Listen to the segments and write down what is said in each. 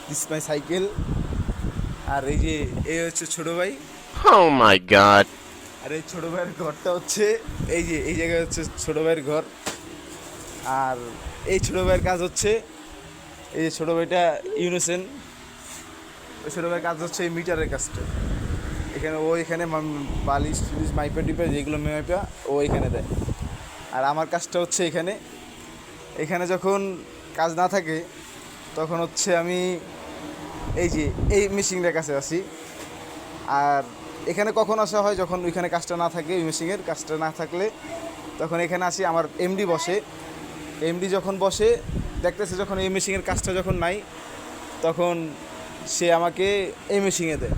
This my cycle. আর এই যে এই হচ্ছে ছোট ভাই। Oh my god. আর এই ছোট ভাইয়ের ঘরটা হচ্ছে এই যে এই জায়গায় হচ্ছে ছোট ভাইয়ের ঘর। আর এই ছোট ভাইয়ের কাজ হচ্ছে এই যে ছোট ভাইটা ইউনোসেন, ওই ছোট ভাইয়ের কাজ হচ্ছে এই মিটারের কাজটা। এখানে ও এখানে বালিশ টুলিশ মাইপা টিপা যেগুলো মাইপা ও এখানে দেয়। আর আমার কাজটা হচ্ছে এখানে, এখানে যখন কাজ না থাকে তখন হচ্ছে আমি এই যে এই মেশিনটার কাছে আসি। আর এখানে কখন আসা হয় যখন ওইখানে কাজটা না থাকে, ওই মেশিনের কাজটা না থাকলে তখন এখানে আসি। আমার এমডি বসে, এমডি যখন বসে দেখতেছে যখন এই মেশিনের কাজটা যখন নাই তখন সে আমাকে এই মেশিনে দেয়।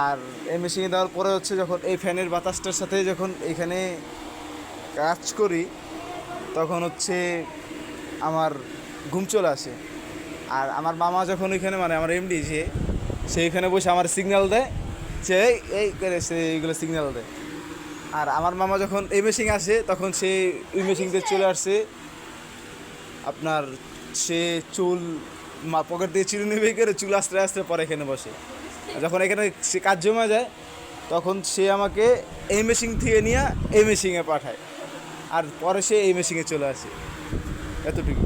আর এই মেশিনে দেওয়ার পরে হচ্ছে যখন এই ফ্যানের বাতাসটার সাথে যখন এখানে কাজ করি তখন হচ্ছে আমার ঘুম চলে আসে। আর আমার মামা যখন ওইখানে মানে আমার এমডি যে সে এখানে বসে আমার সিগন্যাল দেয়, সে এই করে সে এইগুলো সিগন্যাল দেয়। আর আমার মামা যখন এই মেশিন আসে তখন সে ওই মেশিনতে চলে আসছে আপনার, সে চুল পকেট দিয়ে চিরুনি বের করে চুল আস্তে আস্তে পরে এখানে বসে। যখন এখানে সে কাজ জমা যায় তখন সে আমাকে এই মেশিন থেকে নিয়ে এই মেশিনে পাঠায়, আর পরে সে এই মেশিনে চলে আসে। এতটুকু।